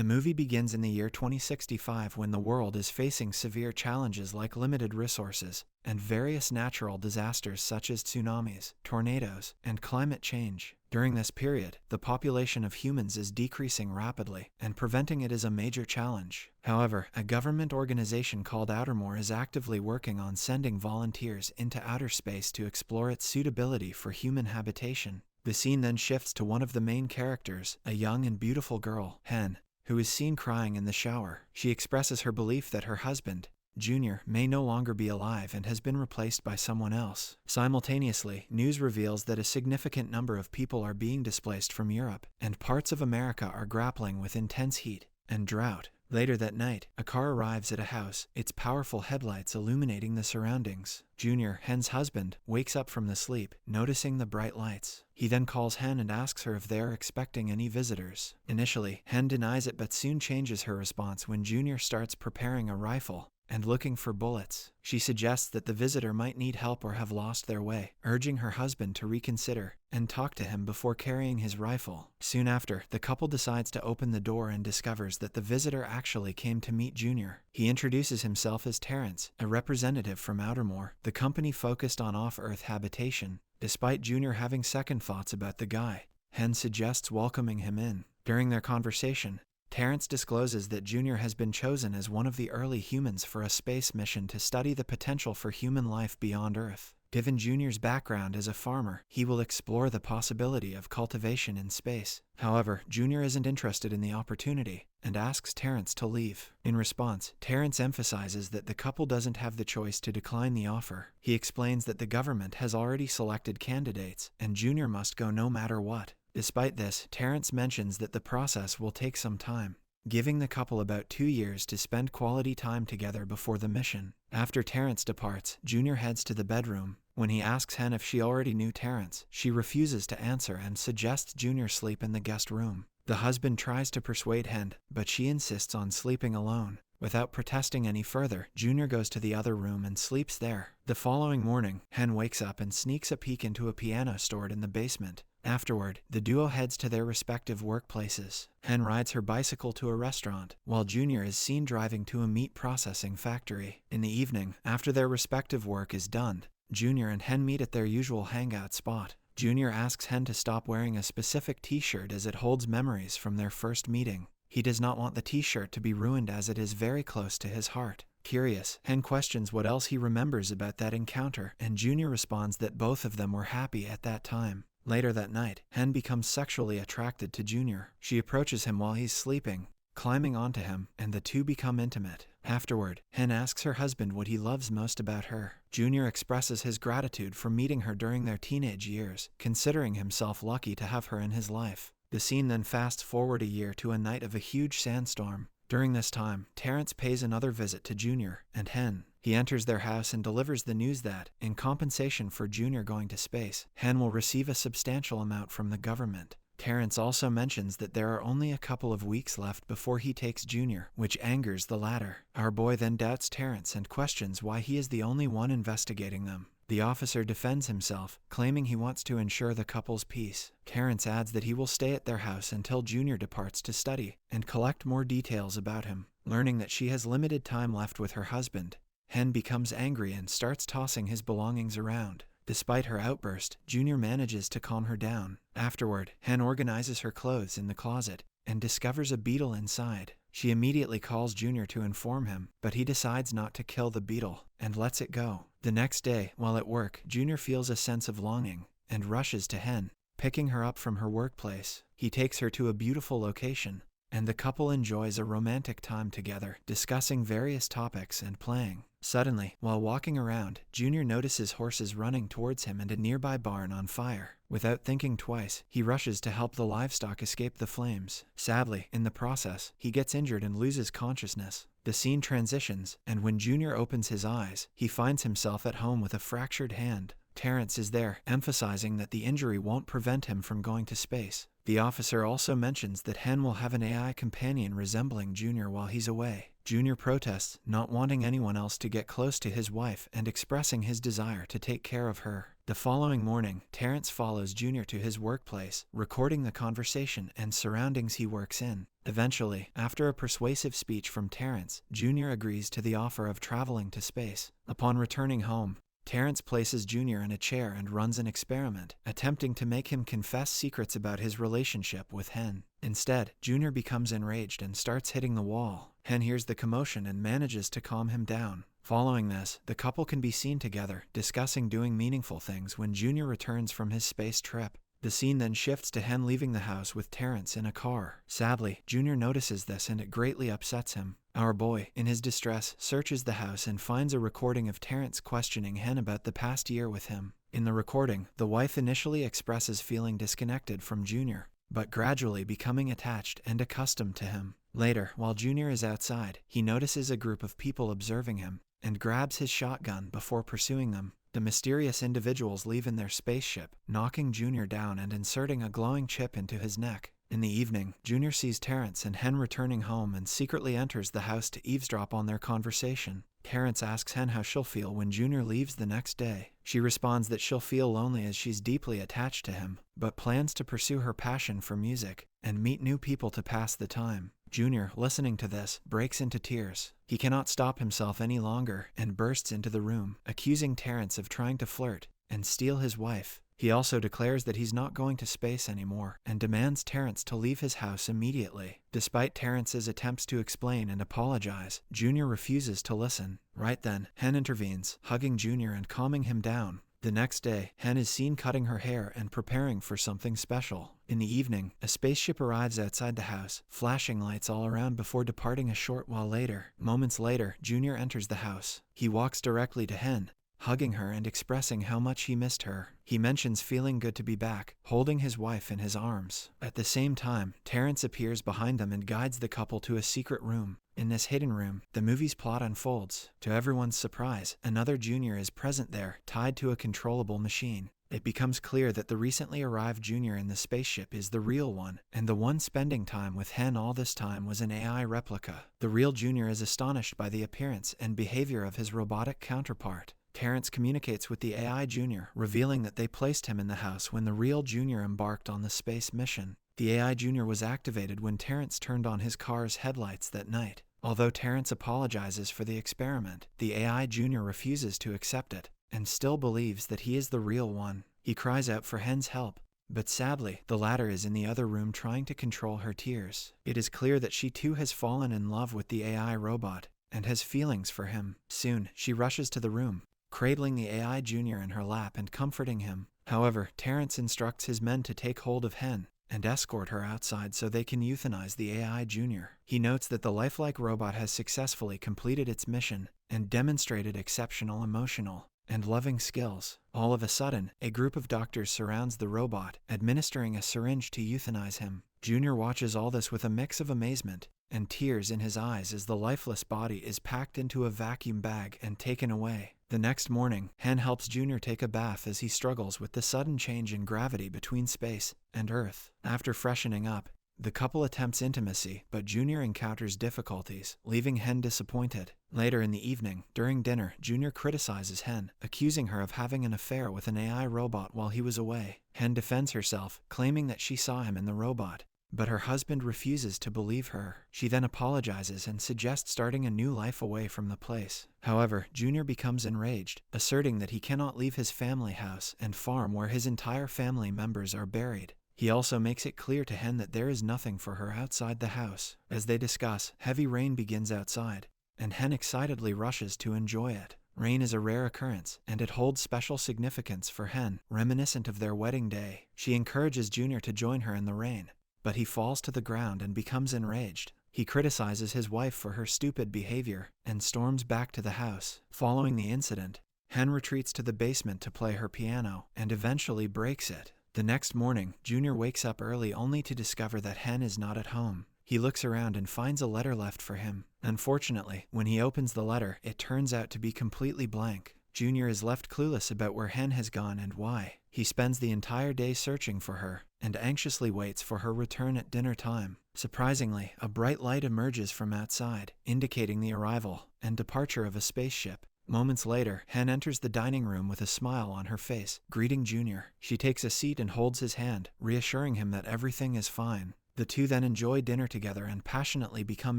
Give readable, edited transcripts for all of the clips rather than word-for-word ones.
The movie begins in the year 2065 when the world is facing severe challenges like limited resources and various natural disasters such as tsunamis, tornadoes, and climate change. During this period, the population of humans is decreasing rapidly, and preventing it is a major challenge. However, a government organization called Outermore is actively working on sending volunteers into outer space to explore its suitability for human habitation. The scene then shifts to one of the main characters, a young and beautiful girl, Hen, who is seen crying in the shower. She expresses her belief that her husband, Junior, may no longer be alive and has been replaced by someone else. Simultaneously, news reveals that a significant number of people are being displaced from Europe, and parts of America are grappling with intense heat and drought. Later that night, a car arrives at a house, its powerful headlights illuminating the surroundings. Junior, Hen's husband, wakes up from the sleep, noticing the bright lights. He then calls Hen and asks her if they are expecting any visitors. Initially, Hen denies it but soon changes her response when Junior starts preparing a rifle and looking for bullets. She suggests that the visitor might need help or have lost their way, urging her husband to reconsider and talk to him before carrying his rifle. Soon after, the couple decides to open the door and discovers that the visitor actually came to meet Junior. He introduces himself as Terrence, a representative from Outermore, the company focused on off-Earth habitation. Despite Junior having second thoughts about the guy, Hen suggests welcoming him in. During their conversation, Terrence discloses that Junior has been chosen as one of the early humans for a space mission to study the potential for human life beyond Earth. Given Junior's background as a farmer, he will explore the possibility of cultivation in space. However, Junior isn't interested in the opportunity and asks Terrence to leave. In response, Terrence emphasizes that the couple doesn't have the choice to decline the offer. He explains that the government has already selected candidates, and Junior must go no matter what. Despite this, Terrence mentions that the process will take some time, giving the couple about 2 years to spend quality time together before the mission. After Terrence departs, Junior heads to the bedroom. When he asks Hen if she already knew Terrence, she refuses to answer and suggests Junior sleep in the guest room. The husband tries to persuade Hen, but she insists on sleeping alone. Without protesting any further, Junior goes to the other room and sleeps there. The following morning, Hen wakes up and sneaks a peek into a piano stored in the basement. Afterward, the duo heads to their respective workplaces. Hen rides her bicycle to a restaurant, while Junior is seen driving to a meat processing factory. In the evening, after their respective work is done, Junior and Hen meet at their usual hangout spot. Junior asks Hen to stop wearing a specific t-shirt as it holds memories from their first meeting. He does not want the t-shirt to be ruined as it is very close to his heart. Curious, Hen questions what else he remembers about that encounter, and Junior responds that both of them were happy at that time. Later that night, Hen becomes sexually attracted to Junior. She approaches him while he's sleeping, climbing onto him, and the two become intimate. Afterward, Hen asks her husband what he loves most about her. Junior expresses his gratitude for meeting her during their teenage years, considering himself lucky to have her in his life. The scene then fasts forward a year to a night of a huge sandstorm. During this time, Terrence pays another visit to Junior and Hen. He enters their house and delivers the news that, in compensation for Junior going to space, Hen will receive a substantial amount from the government. Terrence also mentions that there are only a couple of weeks left before he takes Junior, which angers the latter. Our boy then doubts Terrence and questions why he is the only one investigating them. The officer defends himself, claiming he wants to ensure the couple's peace. Terrence adds that he will stay at their house until Junior departs to study and collect more details about him. Learning that she has limited time left with her husband, Hen becomes angry and starts tossing his belongings around. Despite her outburst, Junior manages to calm her down. Afterward, Hen organizes her clothes in the closet and discovers a beetle inside. She immediately calls Junior to inform him, but he decides not to kill the beetle and lets it go. The next day, while at work, Junior feels a sense of longing and rushes to Hen, picking her up from her workplace. He takes her to a beautiful location, and the couple enjoys a romantic time together, discussing various topics and playing. Suddenly, while walking around, Junior notices horses running towards him and a nearby barn on fire. Without thinking twice, he rushes to help the livestock escape the flames. Sadly, in the process, he gets injured and loses consciousness. The scene transitions, and when Junior opens his eyes, he finds himself at home with a fractured hand. Terrence is there, emphasizing that the injury won't prevent him from going to space. The officer also mentions that Hen will have an AI companion resembling Junior while he's away. Junior protests, not wanting anyone else to get close to his wife and expressing his desire to take care of her. The following morning, Terrence follows Junior to his workplace, recording the conversation and surroundings he works in. Eventually, after a persuasive speech from Terrence, Junior agrees to the offer of traveling to space. Upon returning home, Terrence places Junior in a chair and runs an experiment, attempting to make him confess secrets about his relationship with Hen. Instead, Junior becomes enraged and starts hitting the wall. Hen hears the commotion and manages to calm him down. Following this, the couple can be seen together, discussing doing meaningful things when Junior returns from his space trip. The scene then shifts to Hen leaving the house with Terrence in a car. Sadly, Junior notices this and it greatly upsets him. Our boy, in his distress, searches the house and finds a recording of Terrence questioning Hen about the past year with him. In the recording, the wife initially expresses feeling disconnected from Junior, but gradually becoming attached and accustomed to him. Later, while Junior is outside, he notices a group of people observing him and grabs his shotgun before pursuing them. The mysterious individuals leave in their spaceship, knocking Junior down and inserting a glowing chip into his neck. In the evening, Junior sees Terrence and Hen returning home and secretly enters the house to eavesdrop on their conversation. Terrence asks Hen how she'll feel when Junior leaves the next day. She responds that she'll feel lonely as she's deeply attached to him, but plans to pursue her passion for music and meet new people to pass the time. Junior, listening to this, breaks into tears. He cannot stop himself any longer and bursts into the room, accusing Terrence of trying to flirt and steal his wife. He also declares that he's not going to space anymore and demands Terrence to leave his house immediately. Despite Terrence's attempts to explain and apologize, Junior refuses to listen. Right then, Hen intervenes, hugging Junior and calming him down. The next day, Hen is seen cutting her hair and preparing for something special. In the evening, a spaceship arrives outside the house, flashing lights all around before departing a short while later. Moments later, Junior enters the house. He walks directly to Hen, hugging her and expressing how much he missed her. He mentions feeling good to be back, holding his wife in his arms. At the same time, Terrence appears behind them and guides the couple to a secret room. In this hidden room, the movie's plot unfolds. To everyone's surprise, another Junior is present there, tied to a controllable machine. It becomes clear that the recently arrived Junior in the spaceship is the real one, and the one spending time with Hen all this time was an AI replica. The real Junior is astonished by the appearance and behavior of his robotic counterpart. Terrence communicates with the AI Junior, revealing that they placed him in the house when the real Junior embarked on the space mission. The AI Junior was activated when Terrence turned on his car's headlights that night. Although Terrence apologizes for the experiment, the AI Junior refuses to accept it and still believes that he is the real one. He cries out for Hen's help, but sadly, the latter is in the other room trying to control her tears. It is clear that she too has fallen in love with the AI robot and has feelings for him. Soon, she rushes to the room, cradling the AI Junior in her lap and comforting him. However, Terrence instructs his men to take hold of Hen and escort her outside so they can euthanize the AI Junior. He notes that the lifelike robot has successfully completed its mission and demonstrated exceptional emotional and loving skills. All of a sudden, a group of doctors surrounds the robot, administering a syringe to euthanize him. Junior watches all this with a mix of amazement and tears in his eyes as the lifeless body is packed into a vacuum bag and taken away. The next morning, Hen helps Junior take a bath as he struggles with the sudden change in gravity between space and Earth. After freshening up, the couple attempts intimacy, but Junior encounters difficulties, leaving Hen disappointed. Later in the evening, during dinner, Junior criticizes Hen, accusing her of having an affair with an AI robot while he was away. Hen defends herself, claiming that she saw him in the robot, but her husband refuses to believe her. She then apologizes and suggests starting a new life away from the place. However, Junior becomes enraged, asserting that he cannot leave his family house and farm where his entire family members are buried. He also makes it clear to Hen that there is nothing for her outside the house. As they discuss, heavy rain begins outside, and Hen excitedly rushes to enjoy it. Rain is a rare occurrence, and it holds special significance for Hen, reminiscent of their wedding day. She encourages Junior to join her in the rain, but he falls to the ground and becomes enraged. He criticizes his wife for her stupid behavior and storms back to the house. Following the incident, Hen retreats to the basement to play her piano and eventually breaks it. The next morning, Junior wakes up early only to discover that Hen is not at home. He looks around and finds a letter left for him. Unfortunately, when he opens the letter, it turns out to be completely blank. Junior is left clueless about where Hen has gone and why. He spends the entire day searching for her and anxiously waits for her return at dinner time. Surprisingly, a bright light emerges from outside, indicating the arrival and departure of a spaceship. Moments later, Hen enters the dining room with a smile on her face, greeting Junior. She takes a seat and holds his hand, reassuring him that everything is fine. The two then enjoy dinner together and passionately become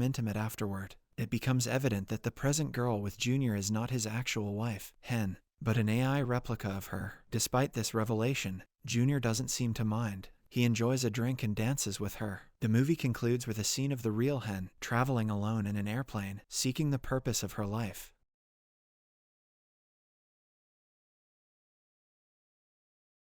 intimate afterward. It becomes evident that the present girl with Junior is not his actual wife, Hen, but an AI replica of her. Despite this revelation, Junior doesn't seem to mind. He enjoys a drink and dances with her. The movie concludes with a scene of the real Hen traveling alone in an airplane, seeking the purpose of her life.